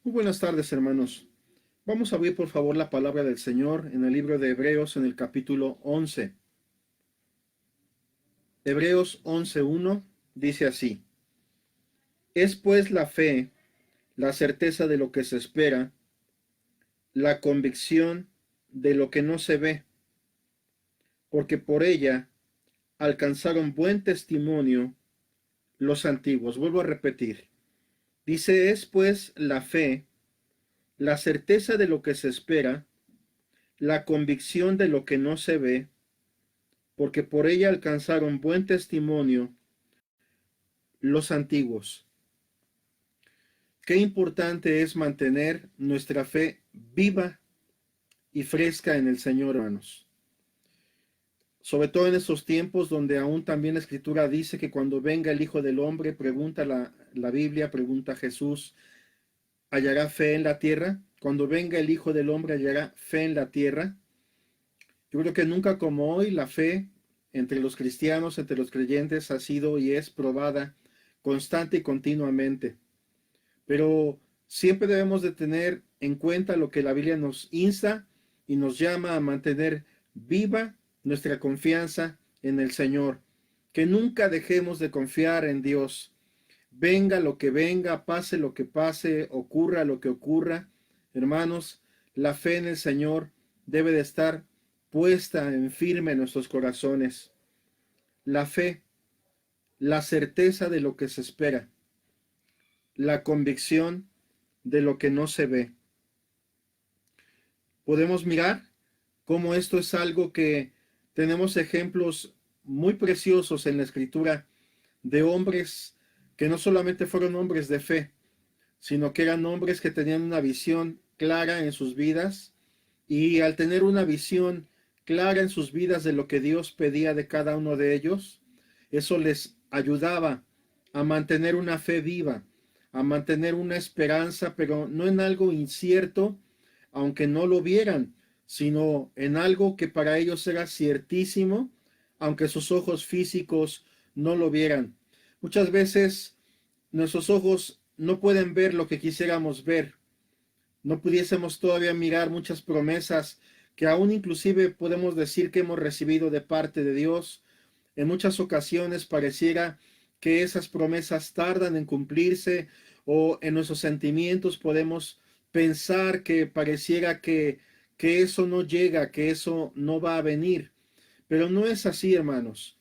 Muy buenas tardes, hermanos. Vamos a abrir por favor la palabra del Señor en el libro de Hebreos en el capítulo 11. Hebreos 11:1 dice así: Es pues la fe, la certeza de lo que se espera, la convicción de lo que no se ve, porque por ella alcanzaron buen testimonio los antiguos. Vuelvo a repetir. Dice, es pues la fe, la certeza de lo que se espera, la convicción de lo que no se ve, porque por ella alcanzaron buen testimonio los antiguos. Qué importante es mantener nuestra fe viva y fresca en el Señor, hermanos. Sobre todo en estos tiempos donde aún también la Escritura dice que cuando venga el Hijo del Hombre, pregunta la Biblia, pregunta Jesús, ¿hallará fe en la tierra? Cuando venga el Hijo del Hombre, ¿hallará fe en la tierra? Yo creo que nunca como hoy la fe entre los cristianos, entre los creyentes, ha sido y es probada constante y continuamente. Pero siempre debemos de tener en cuenta lo que la Biblia nos insta y nos llama a mantener viva nuestra confianza en el Señor. Que nunca dejemos de confiar en Dios. Venga lo que venga, pase lo que pase, ocurra lo que ocurra. Hermanos, la fe en el Señor debe de estar puesta en firme en nuestros corazones. La fe, la certeza de lo que se espera, la convicción de lo que no se ve. Podemos mirar cómo esto es algo que tenemos ejemplos muy preciosos en la Escritura de hombres que no solamente fueron hombres de fe, sino que eran hombres que tenían una visión clara en sus vidas, y al tener una visión clara en sus vidas de lo que Dios pedía de cada uno de ellos, eso les ayudaba a mantener una fe viva, a mantener una esperanza, pero no en algo incierto, aunque no lo vieran, sino en algo que para ellos era ciertísimo, aunque sus ojos físicos no lo vieran. Muchas veces nuestros ojos no pueden ver lo que quisiéramos ver. No pudiésemos todavía mirar muchas promesas que aún inclusive podemos decir que hemos recibido de parte de Dios. En muchas ocasiones pareciera que esas promesas tardan en cumplirse, o en nuestros sentimientos podemos pensar que pareciera que eso no llega, que eso no va a venir. Pero no es así, hermanos.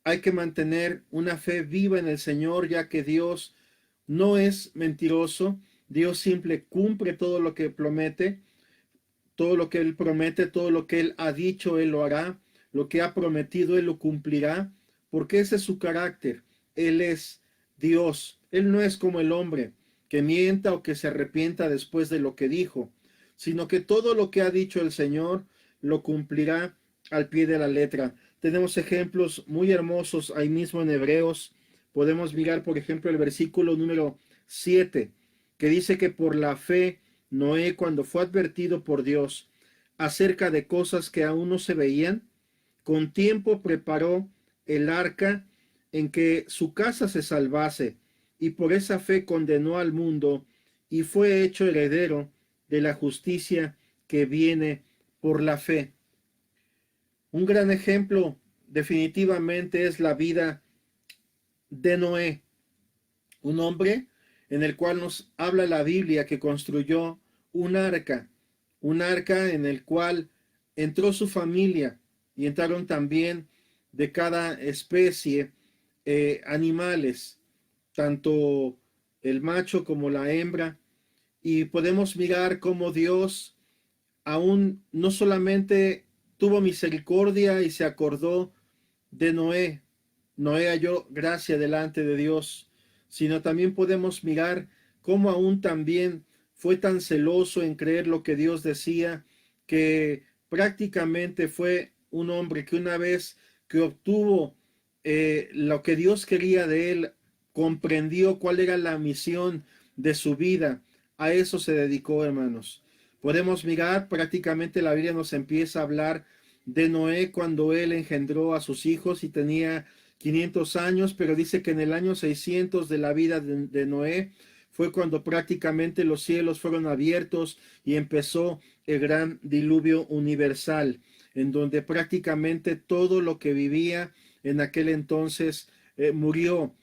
Hay que mantener una fe viva en el Señor, ya que Dios no es mentiroso. Dios siempre cumple todo lo que promete, todo lo que Él promete, todo lo que Él ha dicho, Él lo hará. Lo que ha prometido, Él lo cumplirá, porque ese es su carácter. Él es Dios. Él no es como el hombre, que mienta o que se arrepienta después de lo que dijo, sino que todo lo que ha dicho el Señor lo cumplirá al pie de la letra. Tenemos ejemplos muy hermosos ahí mismo en Hebreos. Podemos mirar, por ejemplo, el versículo número 7, que dice que por la fe Noé, cuando fue advertido por Dios acerca de cosas que aún no se veían, con tiempo preparó el arca en que su casa se salvase, y por esa fe condenó al mundo y fue hecho heredero de la justicia que viene por la fe. Un gran ejemplo definitivamente es la vida de Noé, un hombre en el cual nos habla la Biblia que construyó un arca en el cual entró su familia, y entraron también de cada especie animales, tanto el macho como la hembra, y podemos mirar cómo Dios aún no solamente tuvo misericordia y se acordó de Noé. Noé halló gracia delante de Dios, sino también podemos mirar cómo aún también fue tan celoso en creer lo que Dios decía, que prácticamente fue un hombre que una vez que obtuvo lo que Dios quería de él, comprendió cuál era la misión de su vida. A eso se dedicó, hermanos. Podemos mirar, prácticamente la Biblia nos empieza a hablar de Noé cuando él engendró a sus hijos y tenía 500 años, pero dice que en el año 600 de la vida de Noé fue cuando prácticamente los cielos fueron abiertos y empezó el gran diluvio universal, en donde prácticamente todo lo que vivía en aquel entonces murió.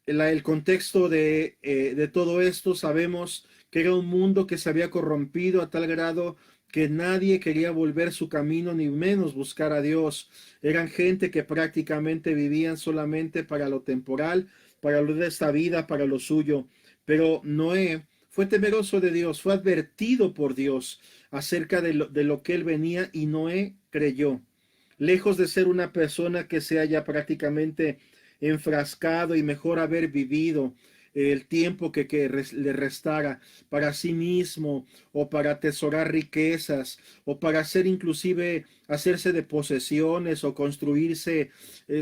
El contexto de todo esto, sabemos que era un mundo que se había corrompido a tal grado que nadie quería volver su camino, ni menos buscar a Dios. Eran gente que prácticamente vivían solamente para lo temporal, para lo de esta vida, para lo suyo. Pero Noé fue temeroso de Dios, fue advertido por Dios acerca de lo que él venía, y Noé creyó. Lejos de ser una persona que se haya prácticamente enfrascado, y mejor haber vivido el tiempo le restara para sí mismo, o para atesorar riquezas, o para hacer inclusive hacerse de posesiones, o construirse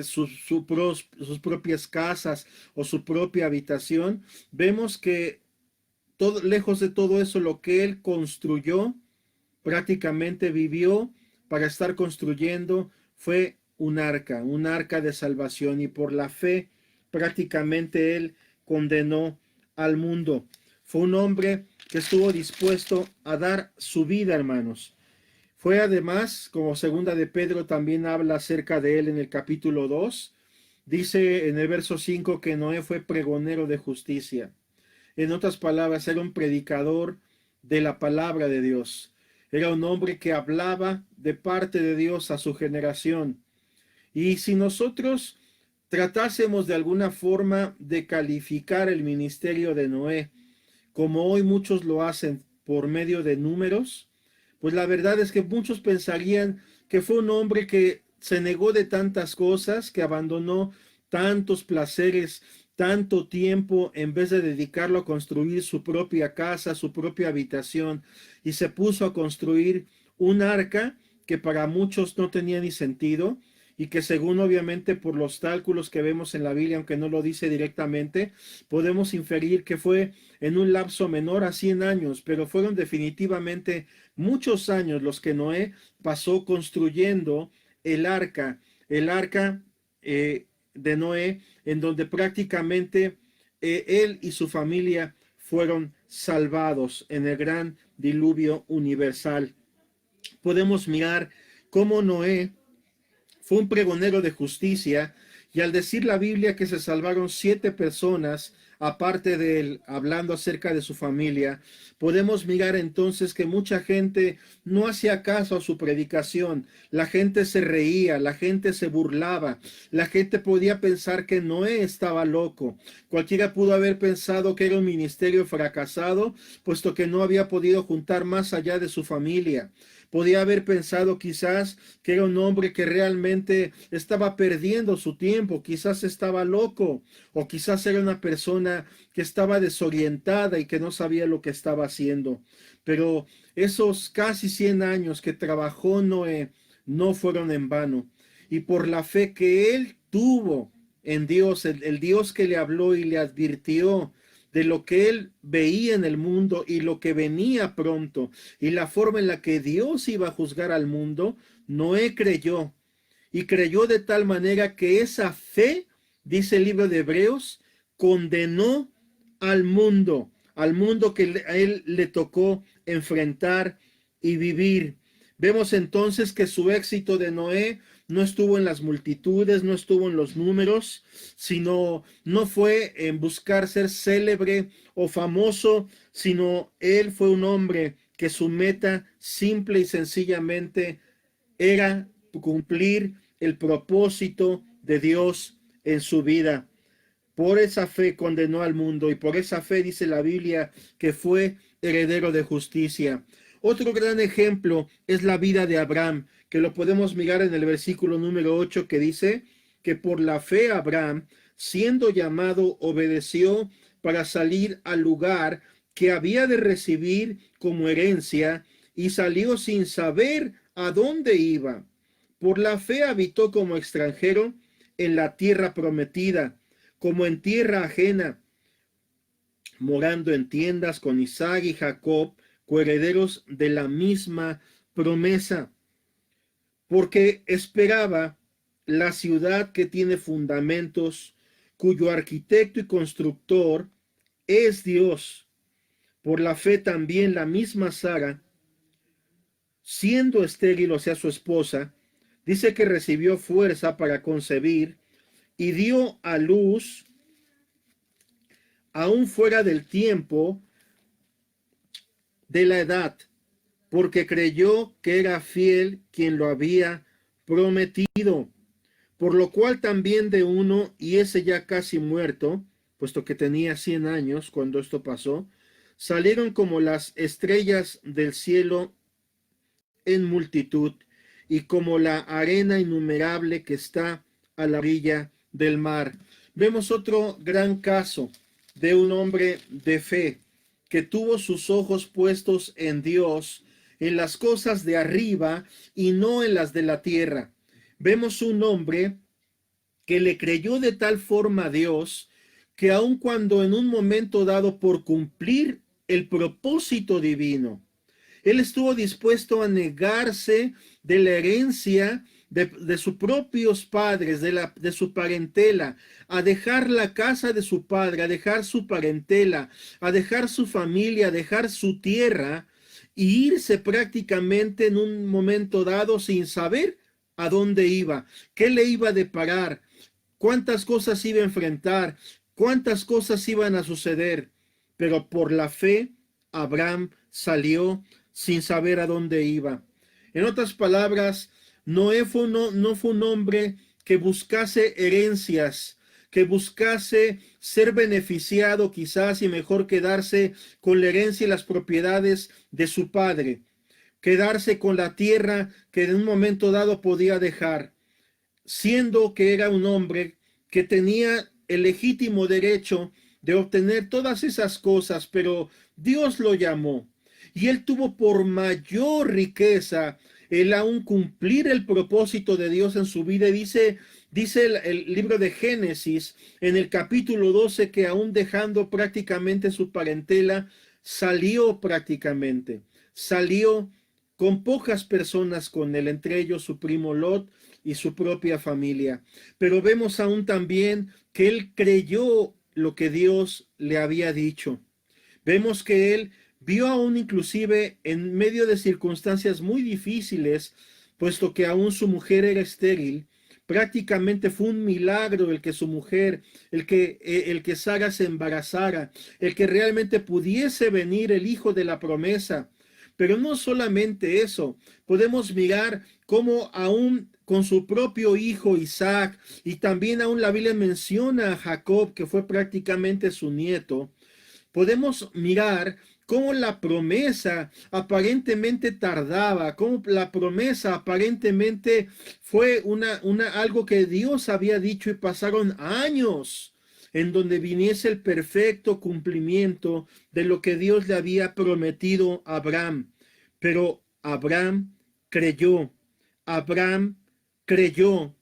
sus propias casas o su propia habitación. Vemos que todo, lejos de todo eso, lo que él construyó, prácticamente vivió para estar construyendo, fue un arca de salvación, y por la fe prácticamente él condenó al mundo. Fue un hombre que estuvo dispuesto a dar su vida, hermanos. Fue además, como segunda de Pedro también habla acerca de él en el capítulo 2, dice en el verso 5 que Noé fue pregonero de justicia. En otras palabras, era un predicador de la palabra de Dios. Era un hombre que hablaba de parte de Dios a su generación. Y si nosotros tratásemos de alguna forma de calificar el ministerio de Noé, como hoy muchos lo hacen por medio de números, pues la verdad es que muchos pensarían que fue un hombre que se negó de tantas cosas, que abandonó tantos placeres, tanto tiempo, en vez de dedicarlo a construir su propia casa, su propia habitación, y se puso a construir un arca que para muchos no tenía ni sentido, y que según obviamente por los cálculos que vemos en la Biblia, aunque no lo dice directamente, podemos inferir que fue en un lapso menor a 100 años, pero fueron definitivamente muchos años los que Noé pasó construyendo el arca de Noé, en donde prácticamente él y su familia fueron salvados en el gran diluvio universal. Podemos mirar cómo Noé fue un pregonero de justicia, y al decir la Biblia que se salvaron 7 personas, aparte de él, hablando acerca de su familia, podemos mirar entonces que mucha gente no hacía caso a su predicación. La gente se reía, la gente se burlaba, la gente podía pensar que Noé estaba loco. Cualquiera pudo haber pensado que era un ministerio fracasado, puesto que no había podido juntar más allá de su familia. Podía haber pensado quizás que era un hombre que realmente estaba perdiendo su tiempo, quizás estaba loco, o quizás era una persona que estaba desorientada y que no sabía lo que estaba haciendo. Pero esos casi 100 años que trabajó Noé no fueron en vano. Y por la fe que él tuvo en Dios, el Dios que le habló y le advirtió de lo que él veía en el mundo y lo que venía pronto, y la forma en la que Dios iba a juzgar al mundo, Noé creyó, y creyó de tal manera que esa fe, dice el libro de Hebreos, condenó al mundo que a él le tocó enfrentar y vivir. Vemos entonces que su éxito de Noé no estuvo en las multitudes, no estuvo en los números, sino no fue en buscar ser célebre o famoso, sino él fue un hombre que su meta simple y sencillamente era cumplir el propósito de Dios en su vida. Por esa fe condenó al mundo, y por esa fe dice la Biblia que fue heredero de justicia. Otro gran ejemplo es la vida de Abraham, que lo podemos mirar en el versículo número 8, que dice que por la fe Abraham, siendo llamado, obedeció para salir al lugar que había de recibir como herencia, y salió sin saber a dónde iba. Por la fe habitó como extranjero en la tierra prometida, como en tierra ajena, morando en tiendas con Isaac y Jacob, coherederos de la misma promesa, porque esperaba la ciudad que tiene fundamentos, cuyo arquitecto y constructor es Dios. Por la fe también la misma Sara, siendo estéril, o sea, su esposa, dice que recibió fuerza para concebir y dio a luz aún fuera del tiempo de la edad, porque creyó que era fiel quien lo había prometido. Por lo cual también de uno, y ese ya casi muerto, puesto que tenía 100 años cuando esto pasó, salieron como las estrellas del cielo en multitud, y como la arena innumerable que está a la orilla del mar. Vemos otro gran caso de un hombre de fe que tuvo sus ojos puestos en Dios, en las cosas de arriba y no en las de la tierra. Vemos un hombre que le creyó de tal forma a Dios que aun cuando en un momento dado por cumplir el propósito divino, él estuvo dispuesto a negarse de la herencia de sus propios padres, de su parentela, a dejar la casa de su padre, a dejar su parentela, a dejar su familia, a dejar su tierra, y irse prácticamente en un momento dado sin saber a dónde iba, qué le iba a deparar, cuántas cosas iba a enfrentar, cuántas cosas iban a suceder. Pero por la fe, Abraham salió sin saber a dónde iba. En otras palabras, Noé no fue un hombre que buscase herencias, que buscase ser beneficiado quizás y mejor quedarse con la herencia y las propiedades de su padre, quedarse con la tierra que en un momento dado podía dejar, siendo que era un hombre que tenía el legítimo derecho de obtener todas esas cosas, pero Dios lo llamó y él tuvo por mayor riqueza el aún cumplir el propósito de Dios en su vida. Dice el libro de Génesis en el capítulo 12 que aún dejando prácticamente su parentela, salió con pocas personas con él, entre ellos su primo Lot y su propia familia. Pero vemos aún también que él creyó lo que Dios le había dicho. Vemos que él vio aún inclusive en medio de circunstancias muy difíciles, puesto que aún su mujer era estéril. Prácticamente fue un milagro el que su mujer, el que Sara se embarazara, el que realmente pudiese venir el hijo de la promesa. Pero no solamente eso, podemos mirar cómo aún con su propio hijo Isaac, y también aún la Biblia menciona a Jacob, que fue prácticamente su nieto, podemos mirar cómo la promesa aparentemente tardaba, cómo la promesa aparentemente fue algo que Dios había dicho y pasaron años en donde viniese el perfecto cumplimiento de lo que Dios le había prometido a Abraham. Pero creyó, Abraham creyó,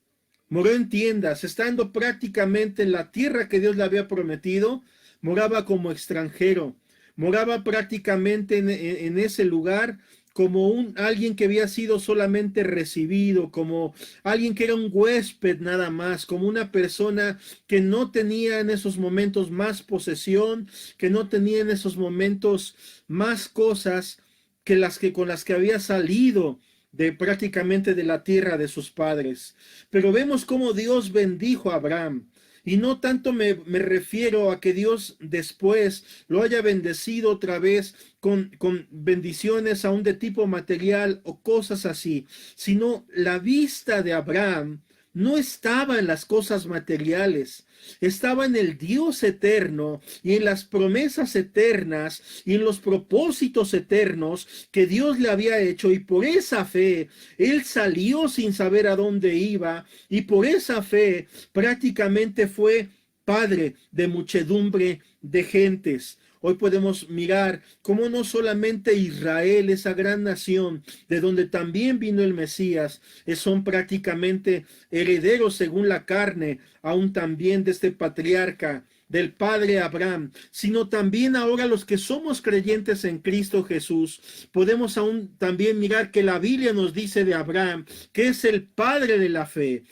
moró en tiendas, estando prácticamente en la tierra que Dios le había prometido, moraba como extranjero, moraba prácticamente en ese lugar como alguien que había sido solamente recibido, como alguien que era un huésped nada más, como una persona que no tenía en esos momentos más posesión, que no tenía en esos momentos más cosas que con las que había salido de prácticamente de la tierra de sus padres. Pero vemos cómo Dios bendijo a Abraham. Y no tanto me refiero a que Dios después lo haya bendecido otra vez con bendiciones aún de tipo material o cosas así, sino la vista de Abraham no estaba en las cosas materiales, estaba en el Dios eterno y en las promesas eternas y en los propósitos eternos que Dios le había hecho, y por esa fe él salió sin saber a dónde iba, y por esa fe prácticamente fue padre de muchedumbre de gentes. Hoy podemos mirar cómo no solamente Israel, esa gran nación de donde también vino el Mesías, son prácticamente herederos según la carne, aún también de este patriarca del padre Abraham, sino también ahora los que somos creyentes en Cristo Jesús, podemos aún también mirar que la Biblia nos dice de Abraham que es el padre de la fe,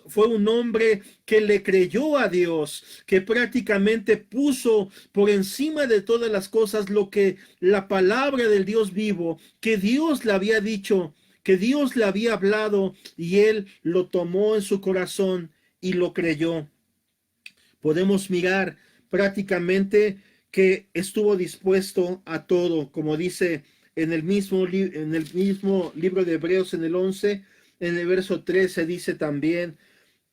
fue un hombre que le creyó a Dios, que prácticamente puso por encima de todas las cosas lo que la palabra del Dios vivo, que Dios le había dicho, que Dios le había hablado, y él lo tomó en su corazón y lo creyó. Podemos mirar prácticamente que estuvo dispuesto a todo, como dice en el mismo libro de Hebreos en el 11, en el verso 13 dice también,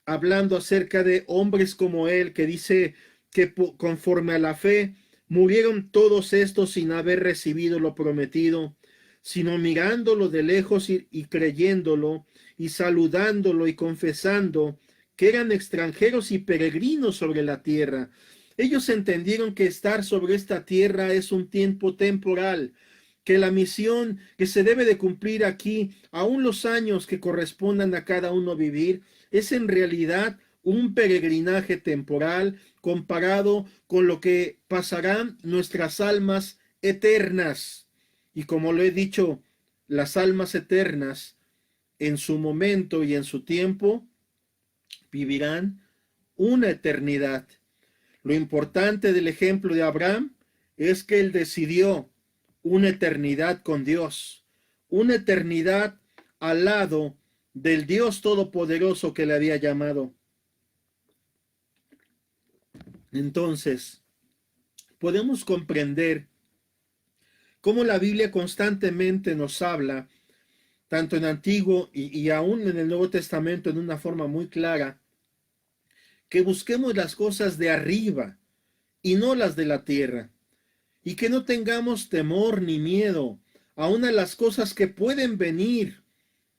hablando acerca de hombres como él, que dice que conforme a la fe murieron todos estos sin haber recibido lo prometido, sino mirándolo de lejos y creyéndolo y saludándolo y confesando que eran extranjeros y peregrinos sobre la tierra. Ellos entendieron que estar sobre esta tierra es un tiempo temporal, que la misión que se debe de cumplir aquí, aun los años que correspondan a cada uno vivir, es en realidad un peregrinaje temporal comparado con lo que pasarán nuestras almas eternas. Y como lo he dicho, las almas eternas en su momento y en su tiempo vivirán una eternidad. Lo importante del ejemplo de Abraham es que él decidió una eternidad con Dios, una eternidad al lado del Dios Todopoderoso que le había llamado. Entonces, podemos comprender cómo la Biblia constantemente nos habla, tanto en Antiguo y aún en el Nuevo Testamento en una forma muy clara, que busquemos las cosas de arriba y no las de la tierra, y que no tengamos temor ni miedo aún a las cosas que pueden venir,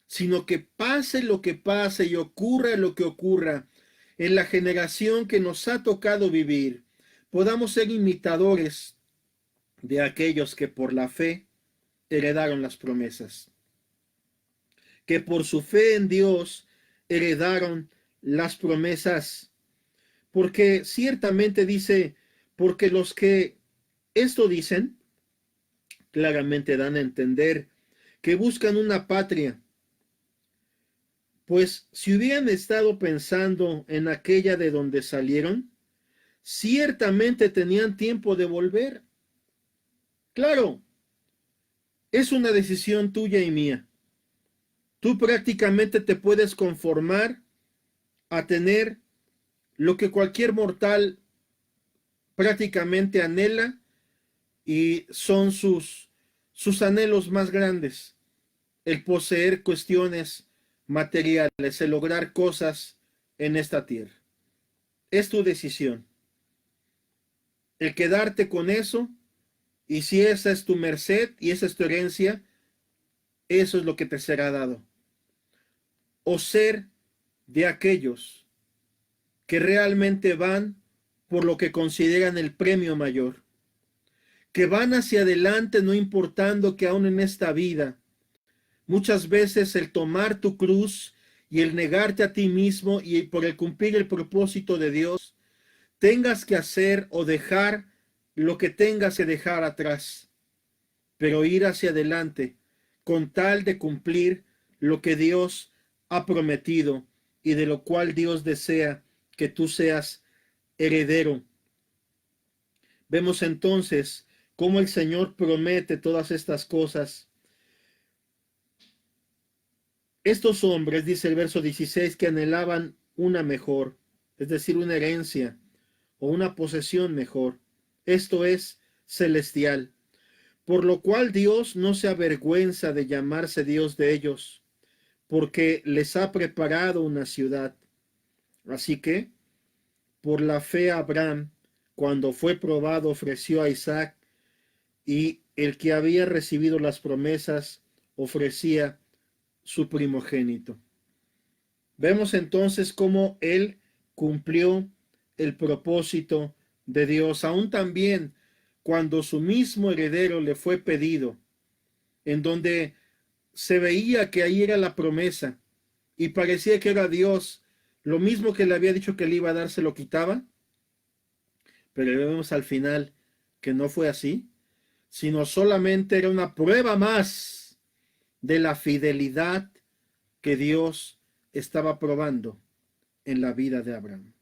sino que pase lo que pase y ocurra lo que ocurra en la generación que nos ha tocado vivir, podamos ser imitadores de aquellos que por la fe heredaron las promesas, que por su fe en Dios heredaron las promesas, porque ciertamente dice, porque los que esto dicen, claramente dan a entender que buscan una patria, pues si hubieran estado pensando en aquella de donde salieron, ciertamente tenían tiempo de volver. Claro, es una decisión tuya y mía. Tú prácticamente te puedes conformar a tener lo que cualquier mortal prácticamente anhela, y son sus anhelos más grandes, el poseer cuestiones materiales, el lograr cosas en esta tierra. Es tu decisión el quedarte con eso, y si esa es tu merced y esa es tu herencia, eso es lo que te será dado. O ser de aquellos que realmente van por lo que consideran el premio mayor, que van hacia adelante no importando que aún en esta vida, muchas veces el tomar tu cruz y el negarte a ti mismo y por el cumplir el propósito de Dios, tengas que hacer o dejar lo que tengas que dejar atrás, pero ir hacia adelante con tal de cumplir lo que Dios ha prometido y de lo cual Dios desea que tú seas heredero. Vemos entonces cómo el Señor promete todas estas cosas. Estos hombres, dice el verso 16, que anhelaban una mejor, es decir, una herencia o una posesión mejor, esto es celestial, por lo cual Dios no se avergüenza de llamarse Dios de ellos, porque les ha preparado una ciudad. Así que, por la fe Abraham, cuando fue probado, ofreció a Isaac, y el que había recibido las promesas ofrecía su primogénito. Vemos entonces cómo él cumplió el propósito de Dios, aún también cuando su mismo heredero le fue pedido, en donde se veía que ahí era la promesa y parecía que era Dios, lo mismo que le había dicho que le iba a dar, se lo quitaba. pero vemos al final que no fue así, sino solamente era una prueba más de la fidelidad que Dios estaba probando en la vida de Abraham.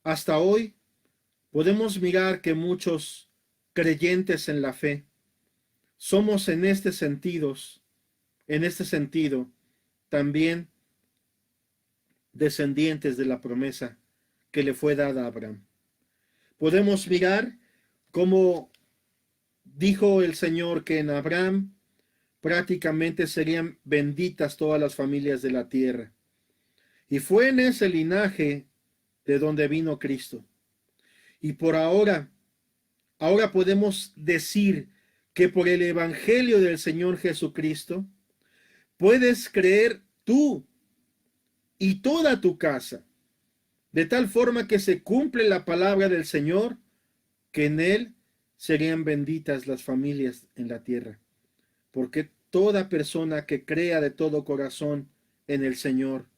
Hasta hoy podemos mirar que muchos creyentes en la fe somos en este sentido también descendientes de la promesa que le fue dada a Abraham. Podemos mirar cómo dijo el Señor que en Abraham prácticamente serían benditas todas las familias de la tierra. Y fue en ese linaje de donde vino Cristo. Y por ahora podemos decir que por el Evangelio del Señor Jesucristo, puedes creer tú y toda tu casa, de tal forma que se cumple la palabra del Señor, que en él serían benditas las familias en la tierra. Porque toda persona que crea de todo corazón en el Señor,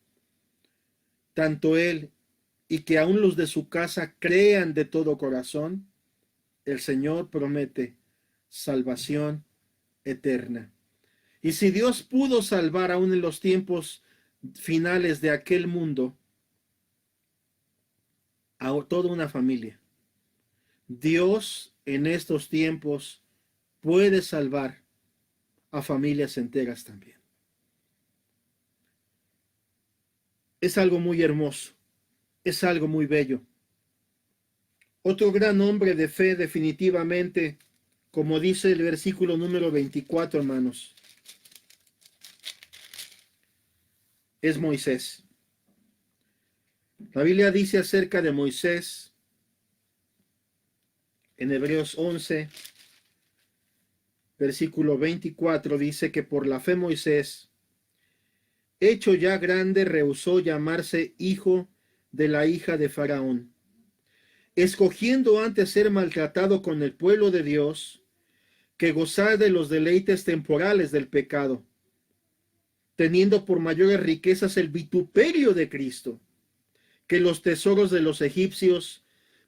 tanto él y que aún los de su casa crean de todo corazón, el Señor promete salvación eterna. Y si Dios pudo salvar aún en los tiempos finales de aquel mundo a toda una familia, Dios en estos tiempos puede salvar a familias enteras también. Es algo muy hermoso, es algo muy bello. Otro gran hombre de fe, definitivamente, como dice el versículo número 24, hermanos, es Moisés. La Biblia dice acerca de Moisés, en Hebreos 11, versículo 24, dice que por la fe Moisés, hecho ya grande, rehusó llamarse hijo de la hija de Faraón, escogiendo antes ser maltratado con el pueblo de Dios que gozar de los deleites temporales del pecado, teniendo por mayores riquezas el vituperio de Cristo que los tesoros de los egipcios,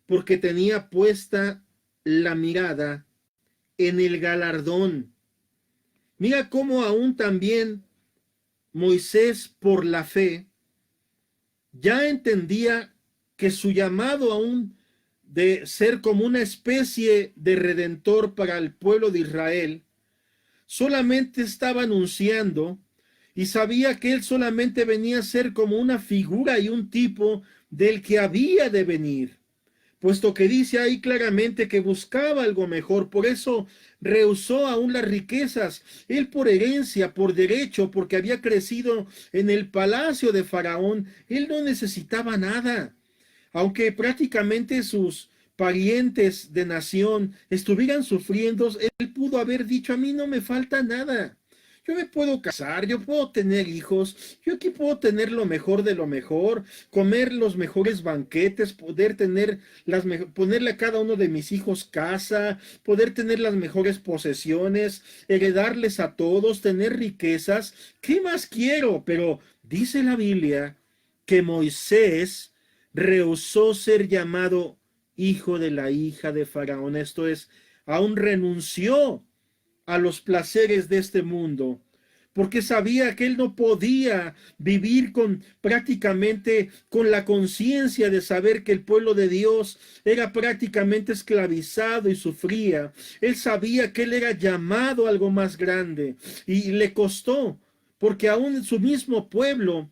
porque tenía puesta la mirada en el galardón. Mira cómo aún también Moisés, por la fe, ya entendía que su llamado aún de ser como una especie de redentor para el pueblo de Israel, solamente estaba anunciando y sabía que él solamente venía a ser como una figura y un tipo del que había de venir, puesto que dice ahí claramente que buscaba algo mejor. Por eso rehusó aún las riquezas, él por herencia, por derecho, porque había crecido en el palacio de Faraón, él no necesitaba nada. Aunque prácticamente sus parientes de nación estuvieran sufriendo, él pudo haber dicho: a mí no me falta nada. Yo me puedo casar, yo puedo tener hijos, yo aquí puedo tener lo mejor de lo mejor, comer los mejores banquetes, poder tener ponerle a cada uno de mis hijos casa, poder tener las mejores posesiones, heredarles a todos, tener riquezas. ¿Qué más quiero? Pero dice la Biblia que Moisés rehusó ser llamado hijo de la hija de Faraón. Esto es, aún renunció a los placeres de este mundo, porque sabía que él no podía vivir prácticamente con la conciencia de saber que el pueblo de Dios era prácticamente esclavizado y sufría. Él sabía que él era llamado a algo más grande y le costó, porque aún en su mismo pueblo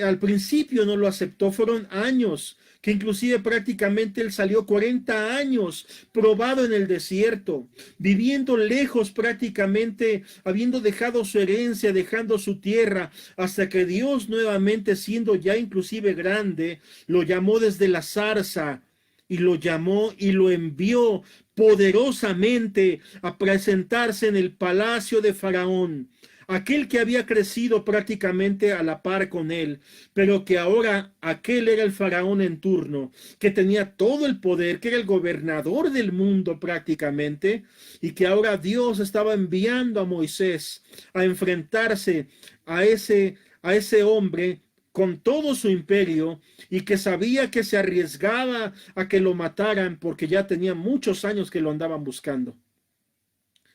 al principio no lo aceptó. Fueron años que inclusive prácticamente él salió 40 años probado en el desierto, viviendo lejos prácticamente, habiendo dejado su herencia, dejando su tierra, hasta que Dios nuevamente, siendo ya inclusive grande, lo llamó desde la zarza y lo llamó y lo envió poderosamente a presentarse en el palacio de Faraón, aquel que había crecido prácticamente a la par con él, pero que ahora aquel era el faraón en turno, que tenía todo el poder, que era el gobernador del mundo prácticamente, y que ahora Dios estaba enviando a Moisés a enfrentarse a ese hombre con todo su imperio y que sabía que se arriesgaba a que lo mataran porque ya tenía muchos años que lo andaban buscando.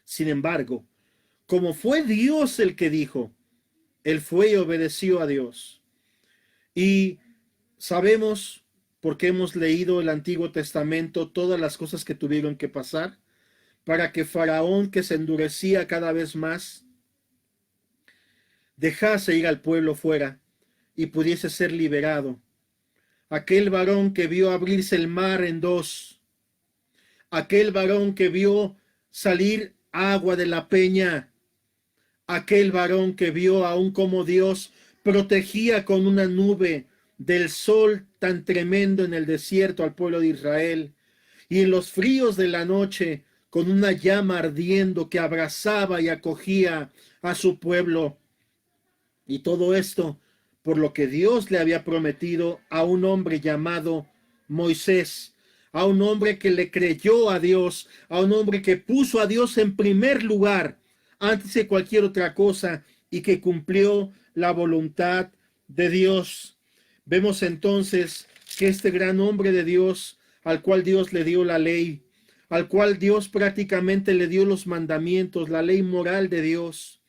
Sin embargo, como fue Dios el que dijo, él fue y obedeció a Dios. Y sabemos, porque hemos leído el Antiguo Testamento, todas las cosas que tuvieron que pasar para que Faraón, que se endurecía cada vez más, dejase ir al pueblo fuera y pudiese ser liberado. Aquel varón que vio abrirse el mar en dos, aquel varón que vio salir agua de la peña, aquel varón que vio aún como Dios protegía con una nube del sol tan tremendo en el desierto al pueblo de Israel, y en los fríos de la noche con una llama ardiendo que abrazaba y acogía a su pueblo. Y todo esto por lo que Dios le había prometido a un hombre llamado Moisés, a un hombre que le creyó a Dios, a un hombre que puso a Dios en primer lugar antes de cualquier otra cosa y que cumplió la voluntad de Dios. Vemos entonces que este gran hombre de Dios, al cual Dios le dio la ley, al cual Dios prácticamente le dio los mandamientos, la ley moral de Dios,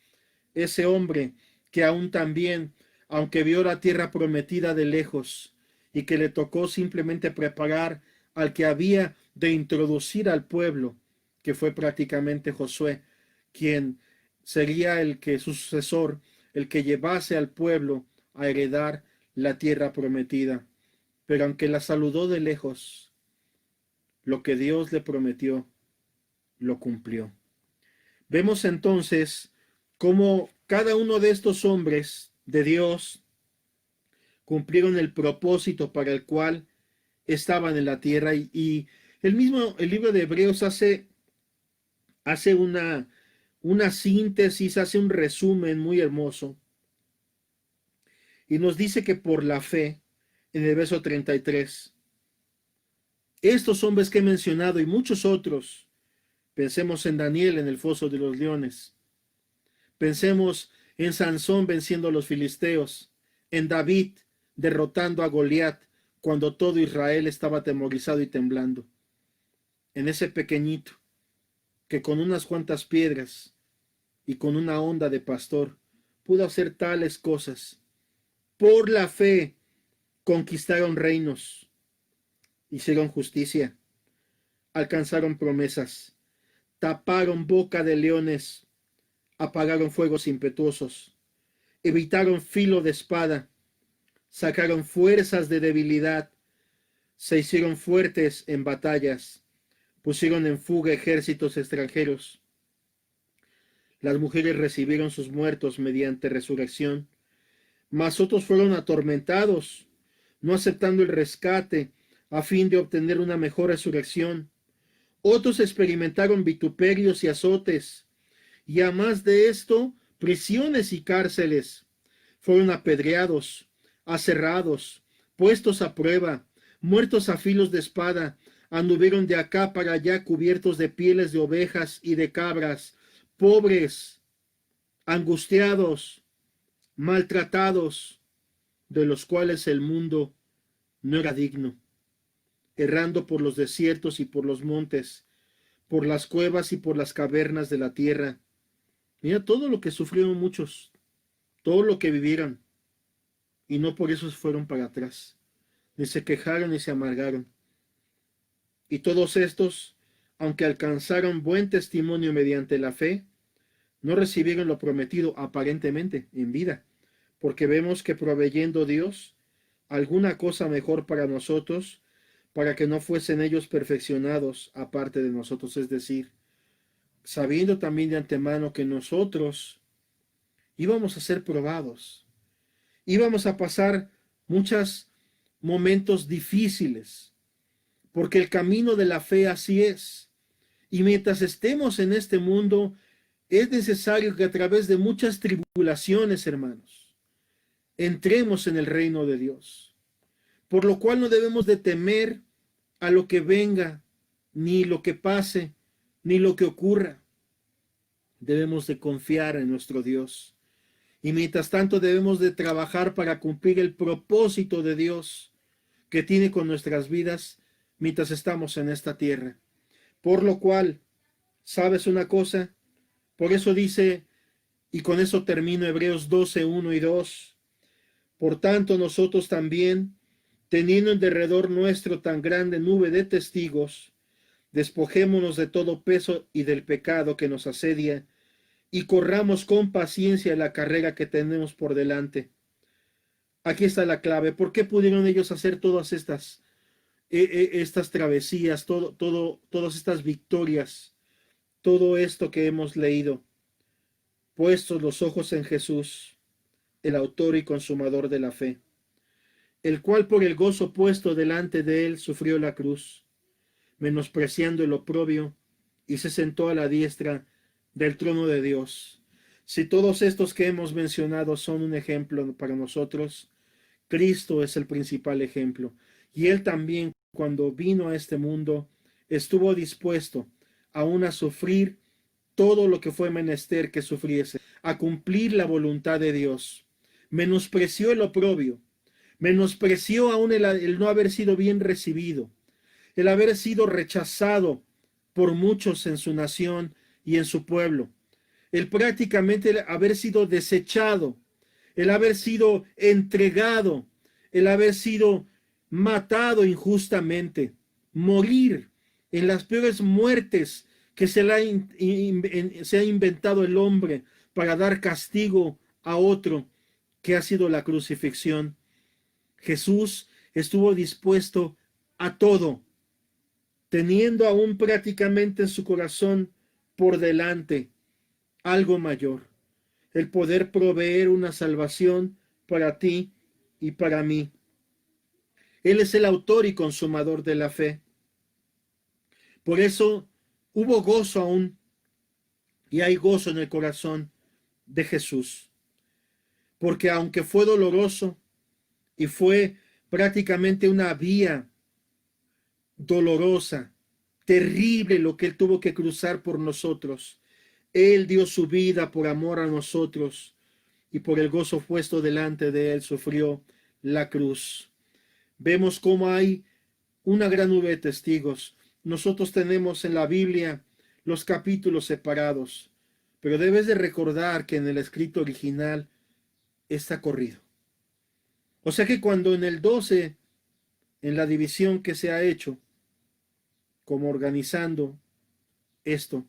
ese hombre que aún también, aunque vio la tierra prometida de lejos y que le tocó simplemente preparar al que había de introducir al pueblo, que fue prácticamente Josué, quien sería el que su sucesor, el que llevase al pueblo a heredar la tierra prometida. Pero aunque la saludó de lejos, lo que Dios le prometió, lo cumplió. Vemos entonces cómo cada uno de estos hombres de Dios cumplieron el propósito para el cual estaban en la tierra, y el libro de Hebreos hace una síntesis, hace un resumen muy hermoso y nos dice que por la fe, en el verso 33, estos hombres que he mencionado y muchos otros, pensemos en Daniel en el foso de los leones, pensemos en Sansón venciendo a los filisteos, en David derrotando a Goliat cuando todo Israel estaba atemorizado y temblando, en ese pequeñito que con unas cuantas piedras y con una onda de pastor pudo hacer tales cosas. Por la fe conquistaron reinos, hicieron justicia, alcanzaron promesas, taparon boca de leones, apagaron fuegos impetuosos, evitaron filo de espada, sacaron fuerzas de debilidad, se hicieron fuertes en batallas, pusieron en fuga ejércitos extranjeros. Las mujeres recibieron sus muertos mediante resurrección, mas otros fueron atormentados, no aceptando el rescate a fin de obtener una mejor resurrección. Otros experimentaron vituperios y azotes, y a más de esto, prisiones y cárceles. Fueron apedreados, aserrados, puestos a prueba, muertos a filos de espada, anduvieron de acá para allá cubiertos de pieles de ovejas y de cabras, pobres, angustiados, maltratados, de los cuales el mundo no era digno, errando por los desiertos y por los montes, por las cuevas y por las cavernas de la tierra. Mira todo lo que sufrieron muchos, todo lo que vivieron, y no por eso fueron para atrás, ni se quejaron ni se amargaron. Y todos estos, aunque alcanzaron buen testimonio mediante la fe, no recibieron lo prometido aparentemente en vida, porque vemos que proveyendo Dios alguna cosa mejor para nosotros, para que no fuesen ellos perfeccionados aparte de nosotros, es decir, sabiendo también de antemano que nosotros íbamos a ser probados, íbamos a pasar muchos momentos difíciles, porque el camino de la fe así es. Y mientras estemos en este mundo, es necesario que a través de muchas tribulaciones, hermanos, entremos en el reino de Dios. Por lo cual no debemos de temer a lo que venga, ni lo que pase, ni lo que ocurra. Debemos de confiar en nuestro Dios. Y mientras tanto debemos de trabajar para cumplir el propósito de Dios que tiene con nuestras vidas mientras estamos en esta tierra. Por lo cual, ¿sabes una cosa? Por eso dice, y con eso termino, Hebreos 12, 1 y 2. Por tanto, nosotros también, teniendo en derredor nuestro tan grande nube de testigos, despojémonos de todo peso y del pecado que nos asedia, y corramos con paciencia la carrera que tenemos por delante. Aquí está la clave. ¿Por qué pudieron ellos hacer todas estas travesías, todas estas victorias, todo esto que hemos leído? Puestos los ojos en Jesús, el autor y consumador de la fe, el cual por el gozo puesto delante de él sufrió la cruz, menospreciando el oprobio, y se sentó a la diestra del trono de Dios. Si todos estos que hemos mencionado son un ejemplo para nosotros, Cristo es el principal ejemplo. Y él también, cuando vino a este mundo, estuvo dispuesto aún a sufrir todo lo que fue menester que sufriese, a cumplir la voluntad de Dios. Menospreció el oprobio, menospreció aún el no haber sido bien recibido, el haber sido rechazado por muchos en su nación y en su pueblo, el prácticamente haber sido desechado, el haber sido entregado, el haber sido matado injustamente, morir en las peores muertes que se ha inventado el hombre para dar castigo a otro, que ha sido la crucifixión. Jesús estuvo dispuesto a todo, teniendo aún prácticamente en su corazón por delante algo mayor, el poder proveer una salvación para ti y para mí. Él es el autor y consumador de la fe. Por eso hubo gozo aún, y hay gozo en el corazón de Jesús, porque aunque fue doloroso y fue prácticamente una vía dolorosa, terrible lo que él tuvo que cruzar por nosotros, él dio su vida por amor a nosotros, y por el gozo puesto delante de él sufrió la cruz. Vemos cómo hay una gran nube de testigos. Nosotros tenemos en la Biblia los capítulos separados, pero debes de recordar que en el escrito original está corrido. O sea que cuando en el 12, en la división que se ha hecho, como organizando esto,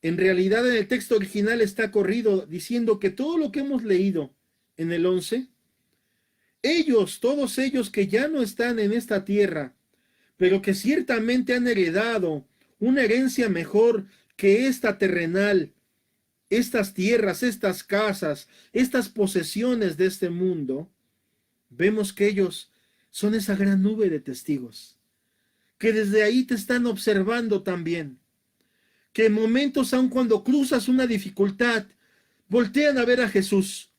en realidad en el texto original está corrido diciendo que todo lo que hemos leído en el 11, ellos, todos ellos que ya no están en esta tierra, pero que ciertamente han heredado una herencia mejor que esta terrenal, estas tierras, estas casas, estas posesiones de este mundo, vemos que ellos son esa gran nube de testigos, que desde ahí te están observando también, que en momentos, aun cuando cruzas una dificultad, voltean a ver a Jesús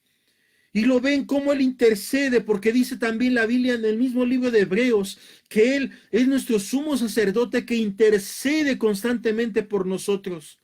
y lo ven como Él intercede, porque dice también la Biblia en el mismo libro de Hebreos que Él es nuestro sumo sacerdote que intercede constantemente por nosotros.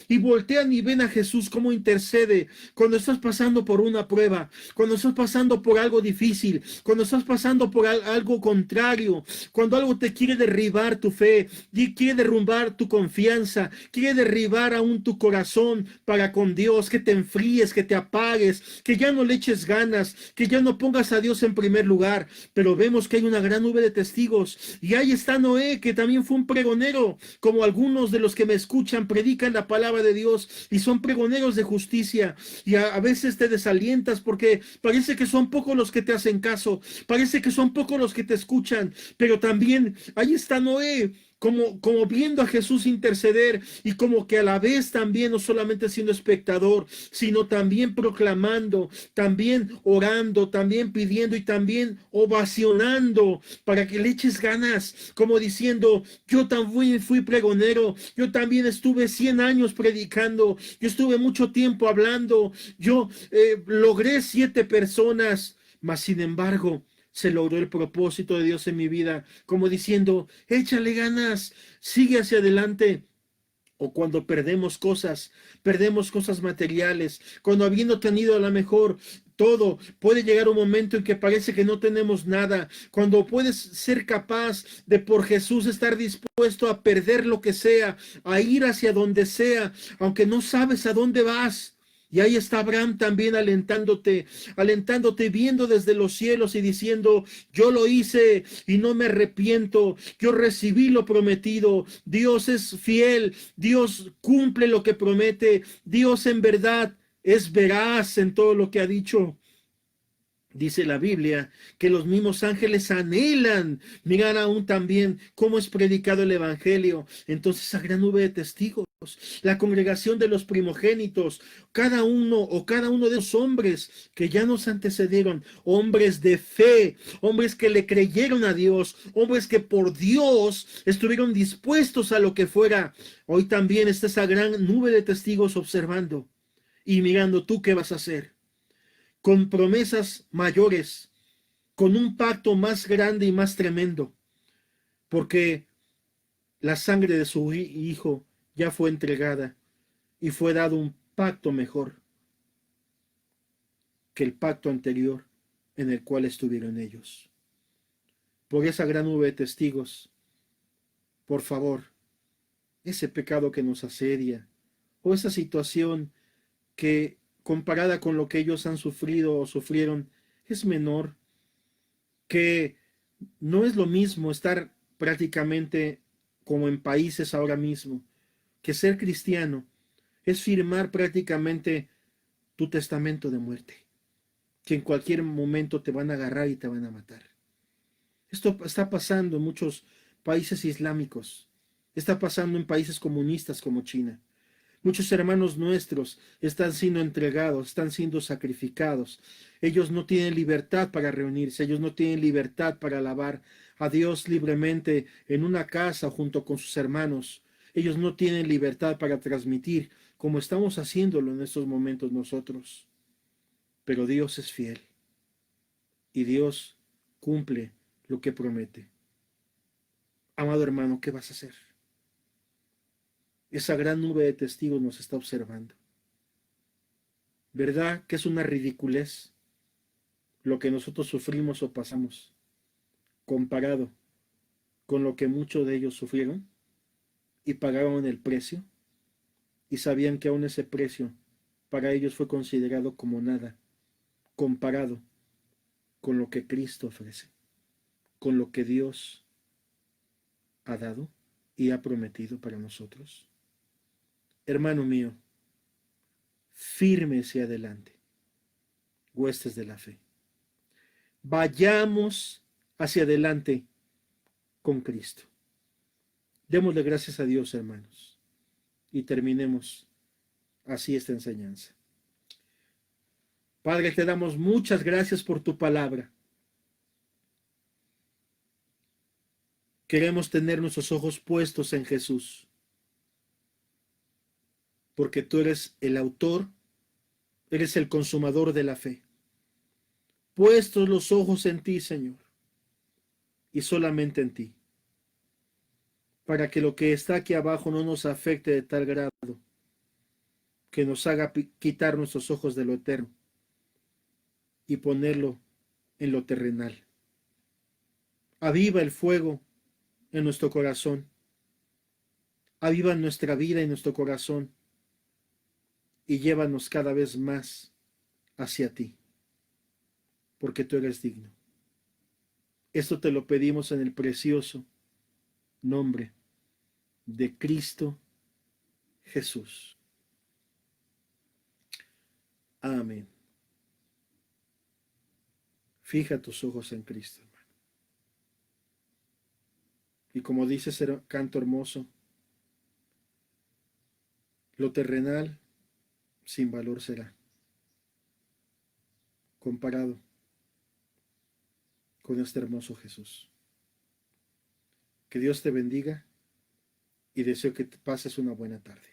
Y voltean y ven a Jesús como intercede cuando estás pasando por una prueba, cuando estás pasando por algo difícil, cuando estás pasando por algo contrario, cuando algo te quiere derribar tu fe, y quiere derrumbar tu confianza, quiere derribar aún tu corazón para con Dios, que te enfríes, que te apagues, que ya no le eches ganas, que ya no pongas a Dios en primer lugar. Pero vemos que hay una gran nube de testigos, y ahí está Noé, que también fue un pregonero, como algunos de los que me escuchan predican la palabra de Dios y son pregoneros de justicia, y a veces te desalientas porque parece que son pocos los que te hacen caso, parece que son pocos los que te escuchan, pero también ahí está Noé, como viendo a Jesús interceder, y como que a la vez también no solamente siendo espectador, sino también proclamando, también orando, también pidiendo y también ovacionando para que le eches ganas, como diciendo: yo también fui pregonero, yo también estuve 100 años predicando, yo estuve mucho tiempo hablando, yo logré 7 personas, mas sin embargo se logró el propósito de Dios en mi vida, como diciendo: échale ganas, sigue hacia adelante, o cuando perdemos cosas materiales, cuando habiendo tenido a lo mejor todo, puede llegar un momento en que parece que no tenemos nada, cuando puedes ser capaz de por Jesús estar dispuesto a perder lo que sea, a ir hacia donde sea, aunque no sabes a dónde vas. Y ahí está Abraham también alentándote, viendo desde los cielos y diciendo, yo lo hice y no me arrepiento, yo recibí lo prometido, Dios es fiel, Dios cumple lo que promete, Dios en verdad es veraz en todo lo que ha dicho. Dice la Biblia que los mismos ángeles anhelan mirar aún también cómo es predicado el Evangelio. Entonces, esa gran nube de testigos, la congregación de los primogénitos, cada uno de los hombres que ya nos antecedieron, hombres de fe, hombres que le creyeron a Dios, hombres que por Dios estuvieron dispuestos a lo que fuera. Hoy también está esa gran nube de testigos observando y mirando tú qué vas a hacer con promesas mayores, con un pacto más grande y más tremendo, porque la sangre de su hijo ya fue entregada y fue dado un pacto mejor que el pacto anterior en el cual estuvieron ellos. Por esa gran nube de testigos, por favor, ese pecado que nos asedia o esa situación que comparada con lo que ellos han sufrido o sufrieron es menor, que no es lo mismo estar prácticamente como en países ahora mismo, que ser cristiano es firmar prácticamente tu testamento de muerte, que en cualquier momento te van a agarrar y te van a matar. Esto está pasando en muchos países islámicos, está pasando en países comunistas como China. Muchos hermanos nuestros están siendo entregados, están siendo sacrificados. Ellos no tienen libertad para reunirse, ellos no tienen libertad para alabar a Dios libremente en una casa junto con sus hermanos. Ellos no tienen libertad para transmitir como estamos haciéndolo en estos momentos nosotros. Pero Dios es fiel y Dios cumple lo que promete. Amado hermano, ¿qué vas a hacer? Esa gran nube de testigos nos está observando. ¿Verdad que es una ridiculez lo que nosotros sufrimos o pasamos comparado con lo que muchos de ellos sufrieron y pagaron el precio y sabían que aún ese precio para ellos fue considerado como nada comparado con lo que Cristo ofrece, con lo que Dios ha dado y ha prometido para nosotros? Hermano mío, firme hacia adelante, huestes de la fe. Vayamos hacia adelante con Cristo. Démosle gracias a Dios, hermanos, y terminemos así esta enseñanza. Padre, te damos muchas gracias por tu palabra. Queremos tener nuestros ojos puestos en Jesús, porque tú eres el autor, eres el consumador de la fe. Puestos los ojos en ti, Señor, y solamente en ti, para que lo que está aquí abajo no nos afecte de tal grado que nos haga quitar nuestros ojos de lo eterno y ponerlo en lo terrenal. Aviva el fuego en nuestro corazón. Aviva nuestra vida y nuestro corazón y llévanos cada vez más hacia ti, porque tú eres digno. Esto te lo pedimos en el precioso nombre de Cristo Jesús. Amén. Fija tus ojos en Cristo, hermano. Y como dice ese canto hermoso, lo terrenal sin valor será, comparado con este hermoso Jesús. Que Dios te bendiga y deseo que te pases una buena tarde.